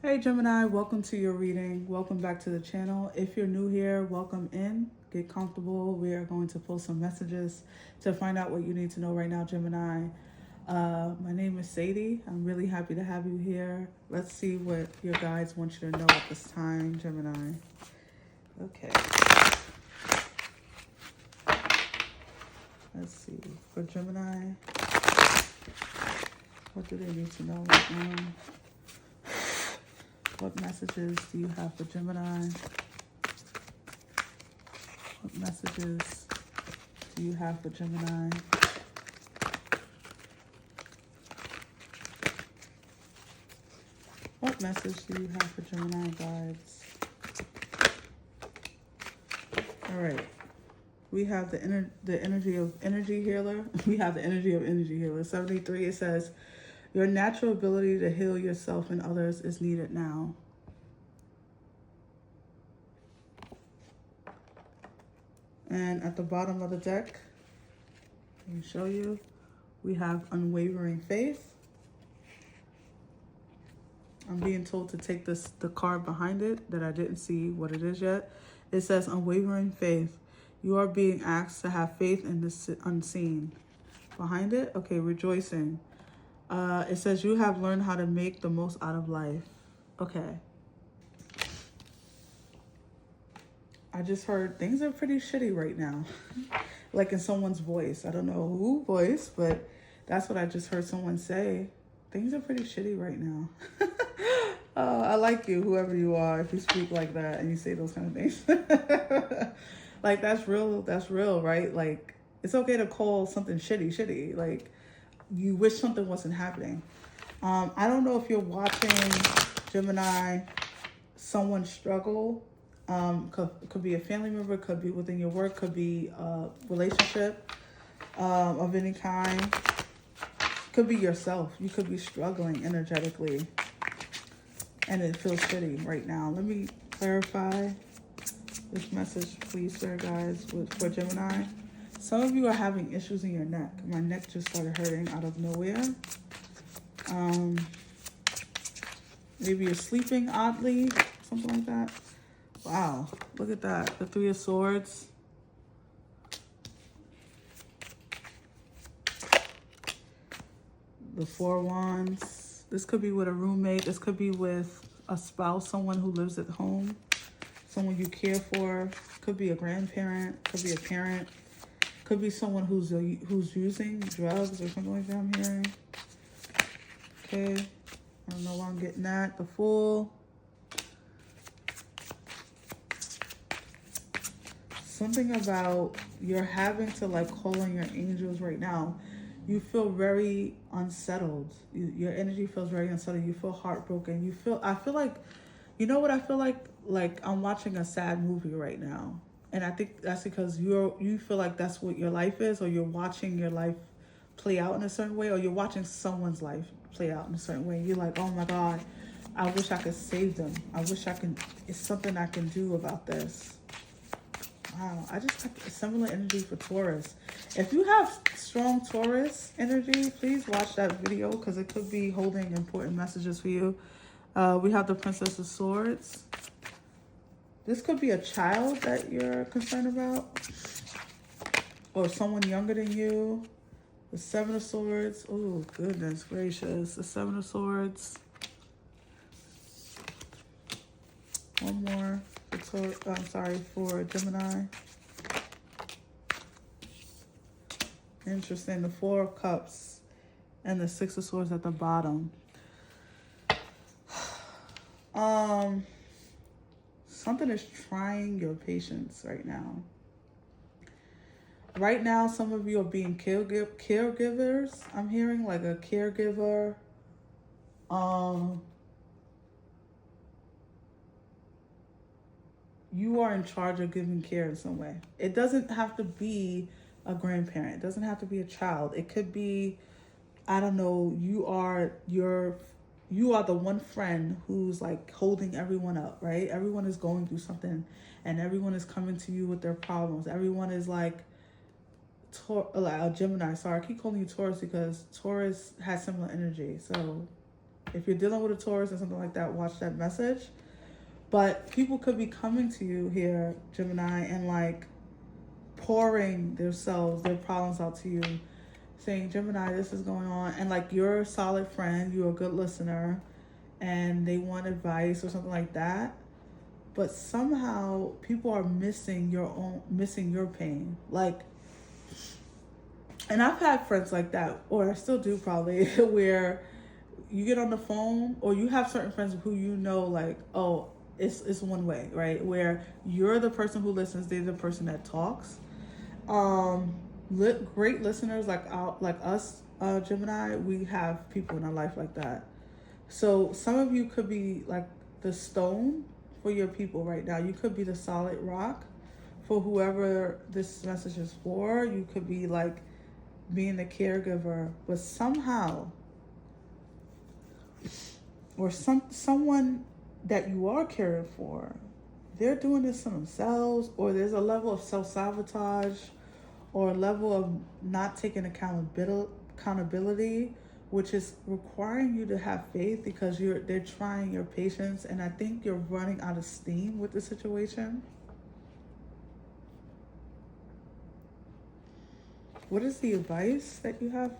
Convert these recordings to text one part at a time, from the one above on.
Hey Gemini, welcome to your reading. Welcome back to the channel. If you're new here, welcome in. Get comfortable. We are going to post some messages to find out what you need to know right now, Gemini. My name is Sadie. I'm really happy to have you here. Let's see what your guides want you to know at this time, Gemini. Okay. Let's see. For Gemini, what do they need to know right now? What messages do you have for Gemini? What messages do you have for Gemini? What message do you have for Gemini guides? All right. We have the energy of energy healer. We have the energy of energy healer. 73, it says, your natural ability to heal yourself and others is needed now. And at the bottom of the deck, let me show you, we have unwavering faith. I'm being told to take the card behind it that I didn't see what it is yet. It says unwavering faith. You are being asked to have faith in the unseen. Behind it, okay, rejoicing. It says you have learned how to make the most out of life. Okay. I just heard things are pretty shitty right now. Like in someone's voice. I don't know who voice, but that's what I just heard someone say. Things are pretty shitty right now. I like you, whoever you are, if you speak like that and you say those kind of things. Like that's real, right? Like it's okay to call something shitty. Like you wish something wasn't happening. I don't know if you're watching, Gemini, someone struggle. Could be a family member, could be within your work, could be a relationship of any kind. Could be yourself. You could be struggling energetically and it feels shitty right now. Let me clarify this message, please, sir, guys, for Gemini. Some of you are having issues in your neck. My neck just started hurting out of nowhere. Maybe you're sleeping oddly, something like that. Wow, look at that. The Three of Swords. The Four of Wands. This could be with a roommate. This could be with a spouse, someone who lives at home, someone you care for. Could be a grandparent, could be a parent. Could be someone who's using drugs or something like that, I'm hearing. Okay, I don't know why I'm getting that. The Fool. Something about you're having to like call on your angels right now. You feel very unsettled. Your energy feels very unsettled. You feel heartbroken. I feel like, you know what I feel like? Like I'm watching a sad movie right now. And I think that's because you feel like that's what your life is, or you're watching your life play out in a certain way, or you're watching someone's life play out in a certain way. You're like, oh my God, I wish I could save them. I wish it's something I can do about this. Wow, I just got a similar energy for Taurus. If you have strong Taurus energy, please watch that video because it could be holding important messages for you. We have the Princess of Swords. This could be a child that you're concerned about, or someone younger than you. The Seven of Swords. Oh, goodness gracious. The Seven of Swords. One more. For Gemini. Interesting. The Four of Cups and the Six of Swords at the bottom. Something is trying your patience right now. Right now, some of you are being caregivers. I'm hearing like a caregiver. You are in charge of giving care in some way. It doesn't have to be a grandparent. It doesn't have to be a child. It could be, I don't know, you are the one friend who's like holding everyone up, right? Everyone is going through something and everyone is coming to you with their problems. Everyone is like Gemini. Sorry, I keep calling you Taurus because Taurus has similar energy. So If you're dealing with a Taurus or something like that, watch that message. But people could be coming to you here, Gemini, and like pouring themselves, their problems out to you, saying, Gemini, this is going on. And like, you're a solid friend, you're a good listener, and they want advice or something like that. But somehow people are missing your pain. Like, and I've had friends like that, or I still do probably, where you get on the phone, or you have certain friends who you know, like, oh, it's one way, right? Where you're the person who listens, they're the person that talks. Great listeners like us, Gemini, we have people in our life like that. So some of you could be like the stone for your people right now. You could be the solid rock for whoever this message is for. You could be like being the caregiver, but somehow, or someone that you are caring for, they're doing this to themselves, or there's a level of self-sabotage or a level of not taking accountability, which is requiring you to have faith because they're trying your patience, and I think you're running out of steam with the situation. What is the advice that you have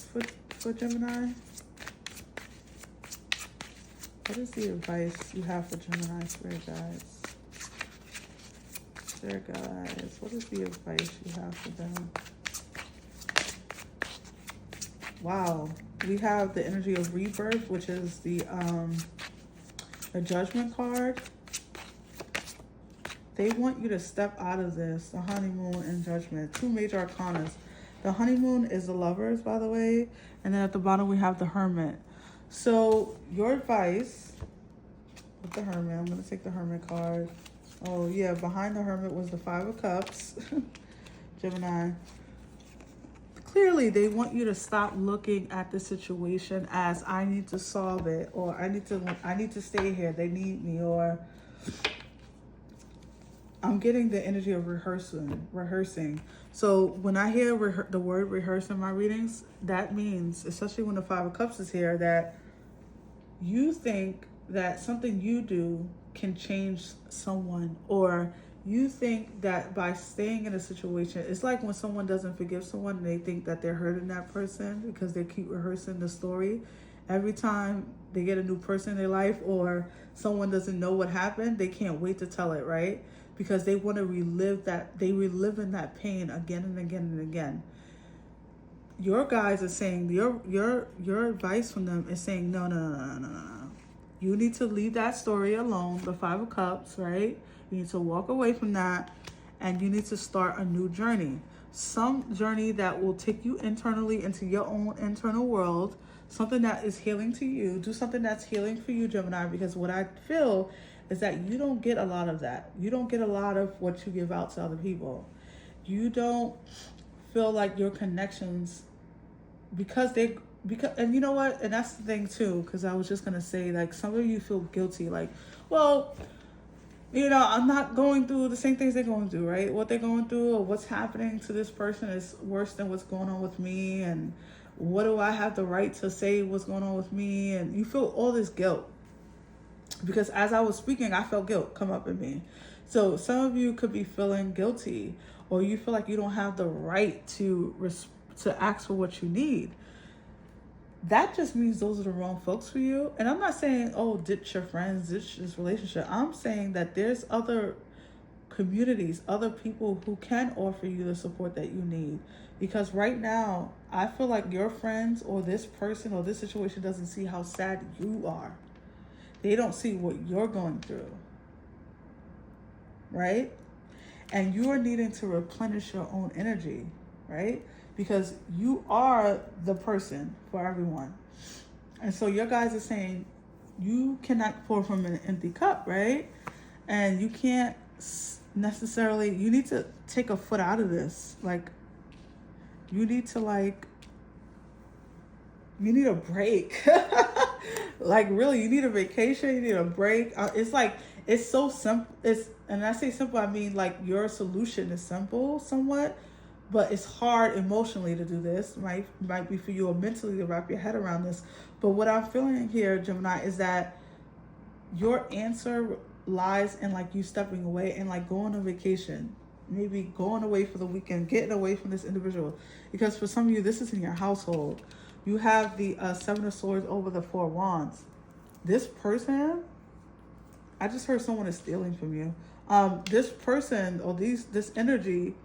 for Gemini? What is the advice you have for Gemini, Spirit guides? Spirit guides, what is the advice you have for them? Wow, we have the energy of rebirth, which is the Judgment card. They want you to step out of this, the honeymoon and judgment. Two major arcanas. The honeymoon is the lovers, by the way, and then at the bottom we have the hermit. So your advice with the hermit, I'm going to take the hermit card. Oh yeah, behind the hermit was the 5 of Cups. Gemini. Clearly, they want you to stop looking at the situation as I need to solve it, or I need to stay here. They need me, or I'm getting the energy of rehearsing. So when I hear the word rehearse in my readings, that means, especially when the 5 of Cups is here, that you think that something you do can change someone, or you think that by staying in a situation, it's like when someone doesn't forgive someone and they think that they're hurting that person because they keep rehearsing the story. Every time they get a new person in their life, or someone doesn't know what happened, they can't wait to tell it, right? Because they want to relive that. They relive in that pain again and again and again. Your guys are saying, your advice from them is saying, no. You need to leave that story alone, the 5 of Cups, right? You need to walk away from that, and you need to start a new journey. Some journey that will take you internally into your own internal world, something that is healing to you. Do something that's healing for you, Gemini, because what I feel is that you don't get a lot of that. You don't get a lot of what you give out to other people. You don't feel like your connections, because and you know what, and that's the thing too, because I was just gonna say, like, some of you feel guilty, like, well, you know, I'm not going through the same things they're going through, right? What they're going through or what's happening to this person is worse than what's going on with me, and what do I have the right to say what's going on with me? And you feel all this guilt, because as I was speaking, I felt guilt come up in me. So some of you could be feeling guilty, or you feel like you don't have the right to ask for what you need. That just means those are the wrong folks for you. And I'm not saying, oh, ditch your friends, ditch this relationship. I'm saying that there's other communities, other people who can offer you the support that you need. Because right now, I feel like your friends or this person or this situation doesn't see how sad you are. They don't see what you're going through, right? And you are needing to replenish your own energy, right? Because you are the person for everyone. And so your guys are saying you cannot pour from an empty cup, right? And you can't necessarily, you need to take a foot out of this. Like, you need to, like, you need a break. Like, really, you need a vacation, you need a break. It's like, it's so simple. And I say simple, I mean, like, your solution is simple somewhat, but it's hard emotionally to do this, right? Might be for you, or mentally to wrap your head around this. But what I'm feeling here, Gemini, is that your answer lies in like you stepping away and like going on vacation, maybe going away for the weekend, getting away from this individual. Because for some of you, this is in your household. You have the Seven of Swords over the Four Wands. This person, I just heard someone is stealing from you. This person or this energy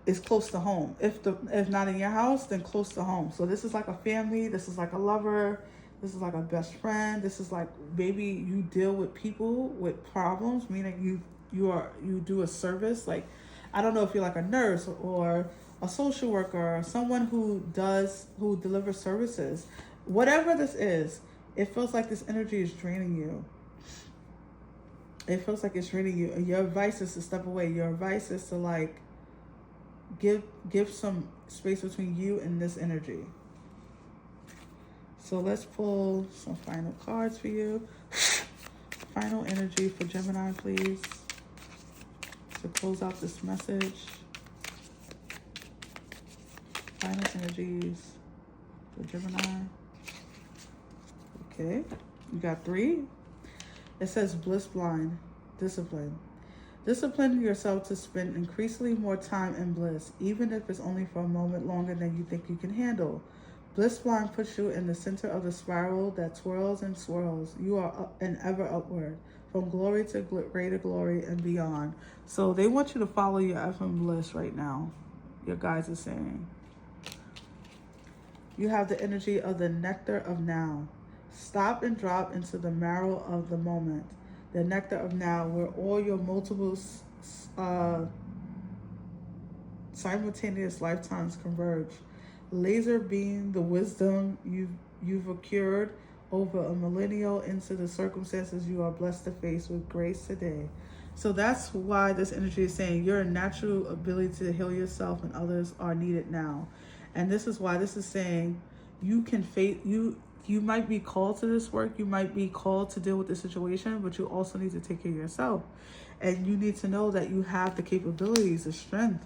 is close to home. If not in your house, then close to home. So this is like a family. This is like a lover. This is like a best friend. This is like maybe you deal with people with problems, meaning you do a service. Like, I don't know if you're like a nurse or a social worker or someone who delivers services. Whatever this is, it feels like this energy is draining you. It feels like it's draining you. And your advice is to step away. Your advice is to like give some space between you and this energy. So let's pull some final cards for you. Final energy for Gemini, please, to close out this message. Final energies for Gemini. Okay, you got 3. It says bliss blind, discipline. Discipline yourself to spend increasingly more time in bliss, even if it's only for a moment longer than you think you can handle. Bliss blind puts you in the center of the spiral that twirls and swirls. You are up and ever upward, from glory to greater glory and beyond. So they want you to follow your effing bliss right now. Your guides are saying. You have the energy of the nectar of now. Stop and drop into the marrow of the moment. The nectar of now, where all your multiple simultaneous lifetimes converge. Laser beam the wisdom you've accrued over a millennial into the circumstances you are blessed to face with grace today. So that's why this energy is saying your natural ability to heal yourself and others are needed now. And this is why this is saying you can face you might be called to this work, you might be called to deal with this situation, but you also need to take care of yourself. And you need to know that you have the capabilities, the strength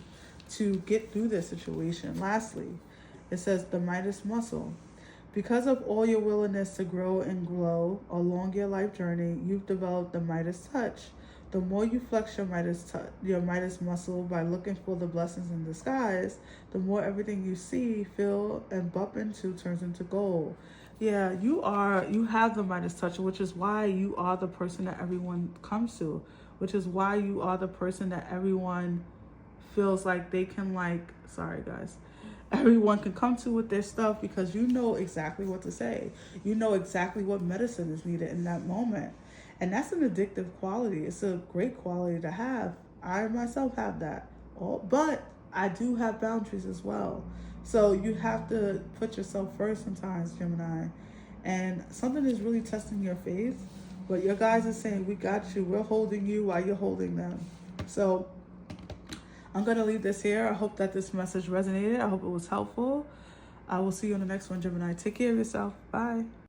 to get through this situation. Lastly, it says the Midas muscle. Because of all your willingness to grow and glow along your life journey, you've developed the Midas touch. The more you flex your Midas muscle by looking for the blessings in disguise, the more everything you see, feel, and bump into turns into gold. Yeah, you have the Midas touch, which is why you are the person that everyone comes to, which is why you are the person that everyone feels like they can sorry guys, everyone can come to with their stuff, because you know exactly what to say. You know exactly what medicine is needed in that moment. And that's an addictive quality. It's a great quality to have. I myself have that. But I do have boundaries as well. So you have to put yourself first sometimes, Gemini. And something is really testing your faith. But your guys are saying, we got you. We're holding you while you're holding them. So I'm going to leave this here. I hope that this message resonated. I hope it was helpful. I will see you on the next one, Gemini. Take care of yourself. Bye.